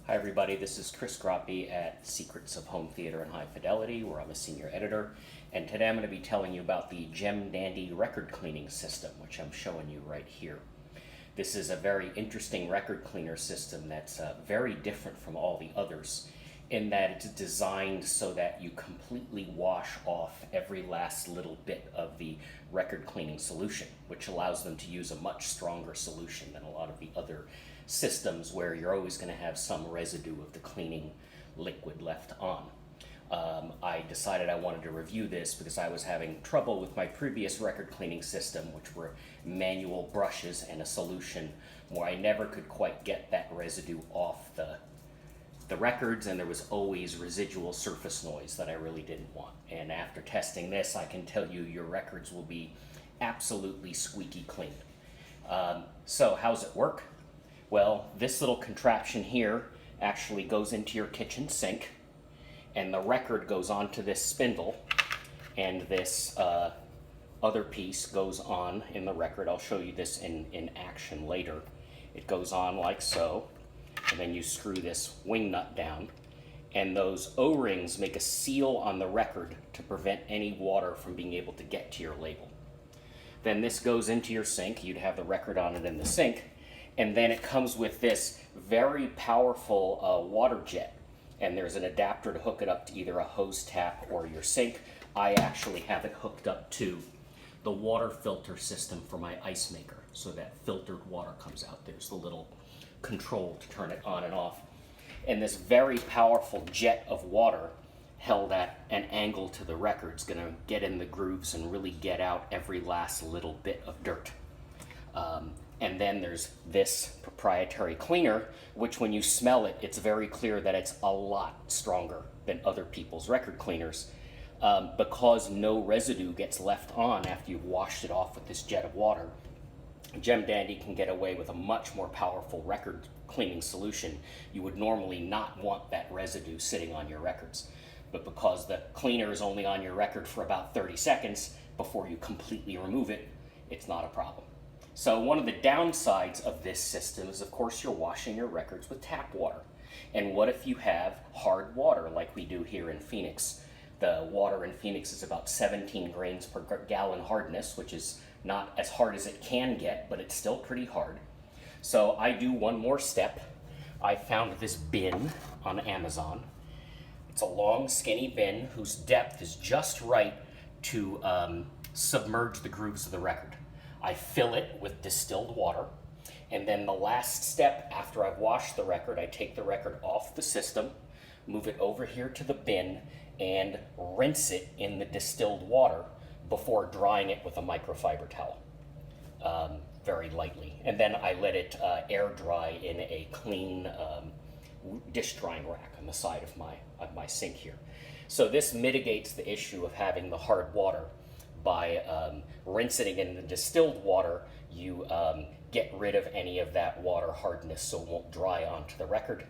Hi everybody, this is Chris Groppi at Secrets of Home Theater and High Fidelity, where I'm a senior editor, and today I'm going to be telling you about the Gem Dandy record cleaning system, which I'm showing you right here. This is a very interesting record cleaner system that's very different from all the others, in that it's designed so that you completely wash off every last little bit of the record cleaning solution, which allows them to use a much stronger solution than a lot of the other systems where you're always going to have some residue of the cleaning liquid left on. I decided I wanted to review this because I was having trouble with my previous record cleaning system, which were manual brushes and a solution where I never could quite get that residue off the records, and there was always residual surface noise that I really didn't want. And after testing this, I can tell you your records will be absolutely squeaky clean. So how's it work? Well, this little contraption here actually goes into your kitchen sink, and the record goes onto this spindle, and this other piece goes on in the record. I'll show you this in action later. It goes on like so, and then you screw this wing nut down, and those O-rings make a seal on the record to prevent any water from being able to get to your label. Then this goes into your sink. You'd have the record on it in the sink, and then it comes with this very powerful water jet, and there's an adapter to hook it up to either a hose tap or your sink. I actually have it hooked up to the water filter system for my ice maker, so that filtered water comes out. There's the little control to turn it on and off. And this very powerful jet of water held at an angle to the record is going to get in the grooves and really get out every last little bit of dirt. And then there's this proprietary cleaner, which when you smell it, it's very clear that it's a lot stronger than other people's record cleaners, because no residue gets left on after you've washed it off with this jet of water. Gem Dandy can get away with a much more powerful record cleaning solution. You would normally not want that residue sitting on your records, but because the cleaner is only on your record for about 30 seconds before you completely remove it, it's not a problem. So one of the downsides of this system is, of course, you're washing your records with tap water. And what if you have hard water like we do here in Phoenix? The water in Phoenix is about 17 grains per gallon hardness, which is not as hard as it can get, but it's still pretty hard. So I do one more step. I found this bin on Amazon. It's a long, skinny bin whose depth is just right to submerge the grooves of the record. I fill it with distilled water, and then the last step after I've washed the record, I take the record off the system, move it over here to the bin, and rinse it in the distilled water before drying it with a microfiber towel, very lightly. And then I let it air dry in a clean dish drying rack on the side of my sink here. So this mitigates the issue of having the hard water. By rinsing it in the distilled water, you get rid of any of that water hardness so it won't dry onto the record.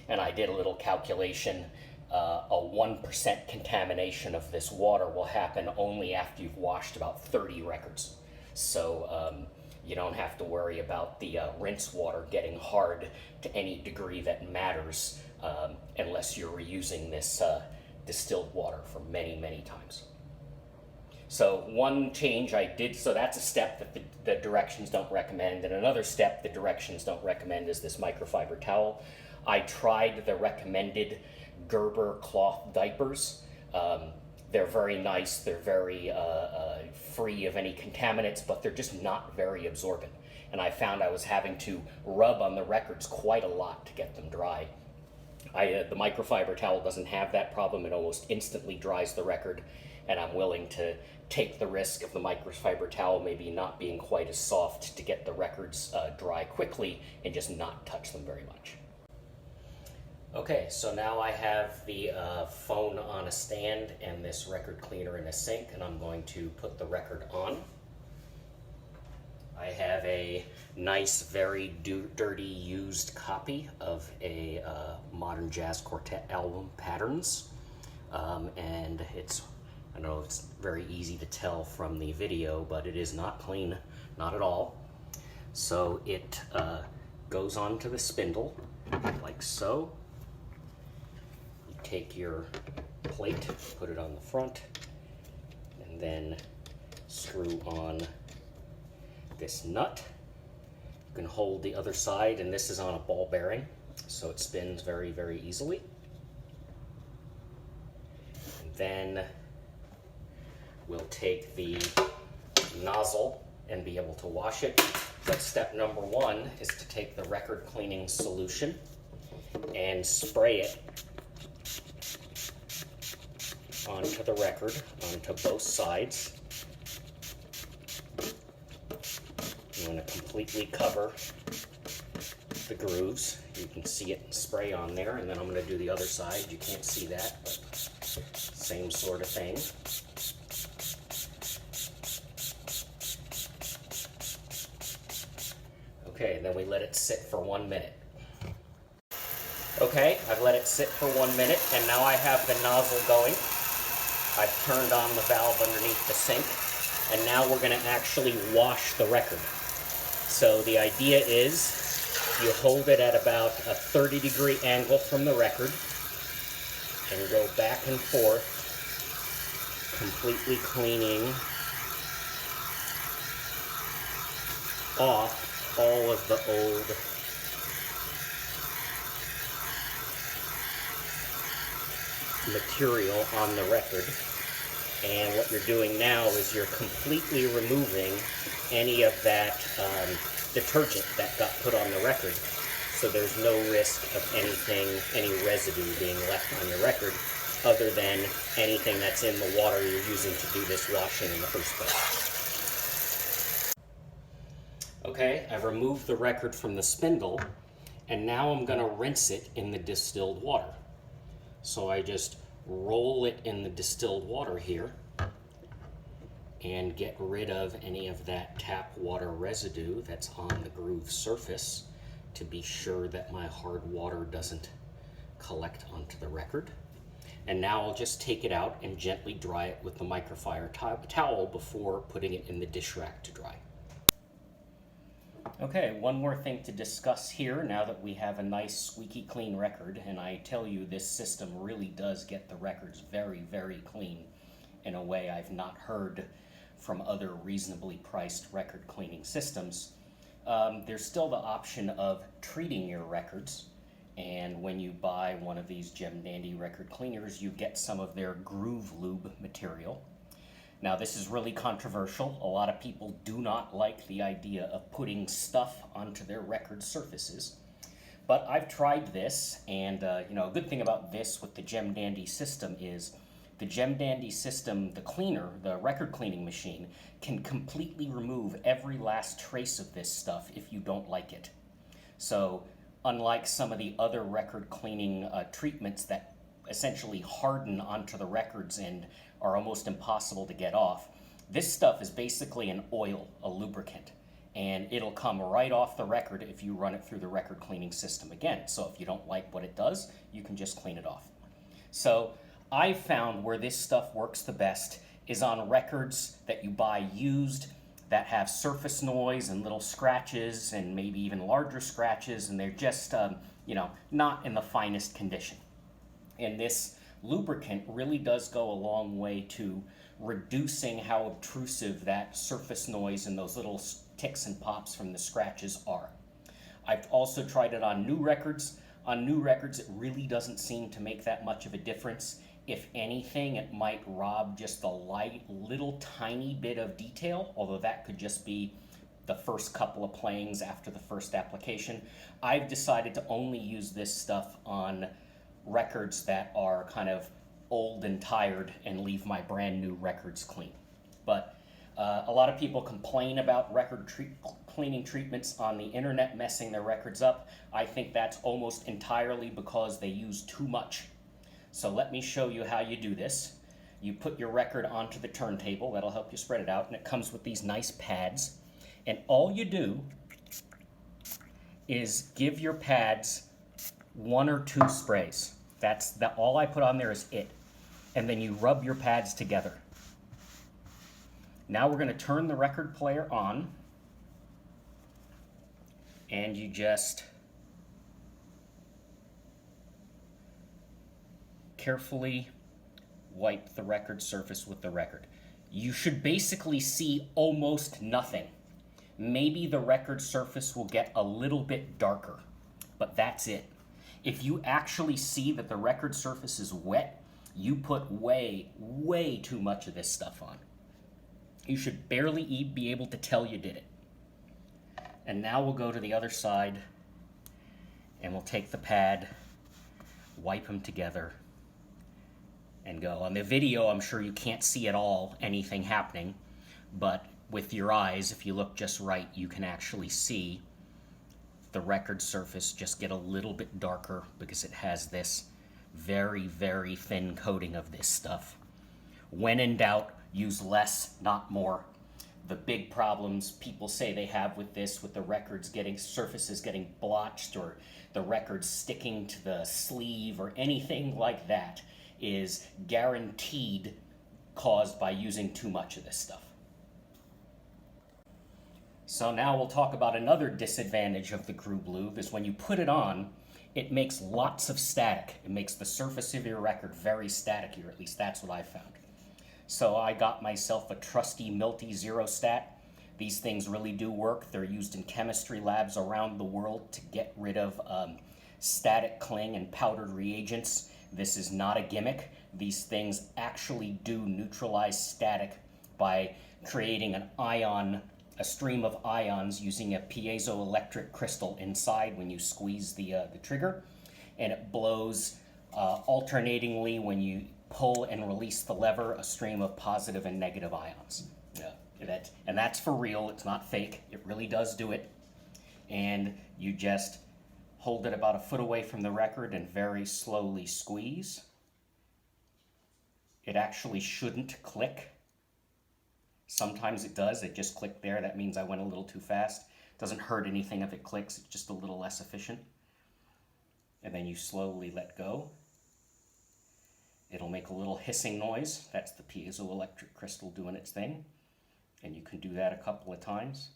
And I did a little calculation. A 1% contamination of this water will happen only after you've washed about 30 records. So you don't have to worry about the rinse water getting hard to any degree that matters unless you're reusing this distilled water for many, many times. So one change I did, so that's a step that the directions don't recommend, and another step the directions don't recommend is this microfiber towel. I tried the recommended Gerber cloth diapers. They're very nice, they're very free of any contaminants, but they're just not very absorbent. And I found I was having to rub on the records quite a lot to get them dry. The microfiber towel doesn't have that problem. It almost instantly dries the record, and I'm willing to take the risk of the microfiber towel maybe not being quite as soft to get the records dry quickly and just not touch them very much. Okay, so now I have the phone on a stand and this record cleaner in a sink, and I'm going to put the record on. I have a nice, very dirty, used copy of a modern jazz quartet album, Patterns, and I know it's very easy to tell from the video, but it is not clean, not at all. So it goes onto the spindle like so, take your plate, put it on the front, and then screw on this nut. You can hold the other side, and this is on a ball bearing, so it spins very, very easily. And then we'll take the nozzle and be able to wash it. But step number one is to take the record cleaning solution and spray it onto the record, onto both sides. You want to completely cover the grooves. You can see it spray on there, and then I'm going to do the other side. You can't see that, but same sort of thing. Okay, then we let it sit for 1 minute. Okay, I've let it sit for 1 minute, and now I have the nozzle going. I've turned on the valve underneath the sink, and now we're going to actually wash the record. So the idea is you hold it at about a 30-degree angle from the record and go back and forth, completely cleaning off all of the old material on the record. And what you're doing now is you're completely removing any of that detergent that got put on the record. So there's no risk of anything, any residue being left on your record other than anything that's in the water you're using to do this washing in the first place. Okay, I've removed the record from the spindle, and now I'm going to rinse it in the distilled water. So I just roll it in the distilled water here and get rid of any of that tap water residue that's on the groove surface to be sure that my hard water doesn't collect onto the record. And now I'll just take it out and gently dry it with the microfiber towel before putting it in the dish rack to dry. Okay, one more thing to discuss here now that we have a nice squeaky clean record, and I tell you this system really does get the records very, very clean in a way I've not heard from other reasonably priced record cleaning systems. There's still the option of treating your records, and when you buy one of these Gem Dandy record cleaners, you get some of their groove lube material. Now, this is really controversial. A lot of people do not like the idea of putting stuff onto their record surfaces. But I've tried this, and a good thing about this with the Gem Dandy system is the Gem Dandy system, the cleaner, the record cleaning machine, can completely remove every last trace of this stuff if you don't like it. So, unlike some of the other record cleaning treatments that essentially harden onto the records and are almost impossible to get off, this stuff is basically an oil, a lubricant, and it'll come right off the record if you run it through the record cleaning system again. So if you don't like what it does, you can just clean it off. So I found where this stuff works the best is on records that you buy used that have surface noise and little scratches and maybe even larger scratches, and they're just not in the finest condition. And this lubricant really does go a long way to reducing how obtrusive that surface noise and those little ticks and pops from the scratches are. I've also tried it on new records. On new records, it really doesn't seem to make that much of a difference. If anything, it might rob just the little tiny bit of detail, although that could just be the first couple of playings after the first application. I've decided to only use this stuff on records that are kind of old and tired and leave my brand new records clean. But a lot of people complain about record cleaning treatments on the internet messing their records up. I think that's almost entirely because they use too much. So let me show you how you do this. You put your record onto the turntable. That'll help you spread it out, and it comes with these nice pads. And all you do is give your pads 1 or 2 sprays. All I put on there is it. And then you rub your pads together. Now we're going to turn the record player on, and you just carefully wipe the record surface with the record. You should basically see almost nothing. Maybe the record surface will get a little bit darker, but that's it. If you actually see that the record surface is wet, you put way, way too much of this stuff on. You should barely be able to tell you did it. And now we'll go to the other side, and we'll take the pad, wipe them together, and go. On the video, I'm sure you can't see at all anything happening, but with your eyes, if you look just right, you can actually see the record surface just get a little bit darker because it has this very, very thin coating of this stuff. When in doubt, use less, not more. The big problems people say they have with this, with the records surfaces getting blotched or the records sticking to the sleeve or anything like that, is guaranteed caused by using too much of this stuff. So now we'll talk about another disadvantage of the Groove Lube is when you put it on, it makes lots of static. It makes the surface of your record very staticky, or at least that's what I found. So I got myself a trusty Milty Zero Stat. These things really do work. They're used in chemistry labs around the world to get rid of static cling and powdered reagents. This is not a gimmick. These things actually do neutralize static by creating a stream of ions using a piezoelectric crystal inside when you squeeze the trigger, and it blows alternatingly when you pull and release the lever, a stream of positive and negative ions. And that's for real, it's not fake, it really does do it. And you just hold it about a foot away from the record and very slowly squeeze. It actually shouldn't click. Sometimes it does, it just clicked there, that means I went a little too fast. It doesn't hurt anything if it clicks, it's just a little less efficient. And then you slowly let go. It'll make a little hissing noise, that's the piezoelectric crystal doing its thing. And you can do that a couple of times.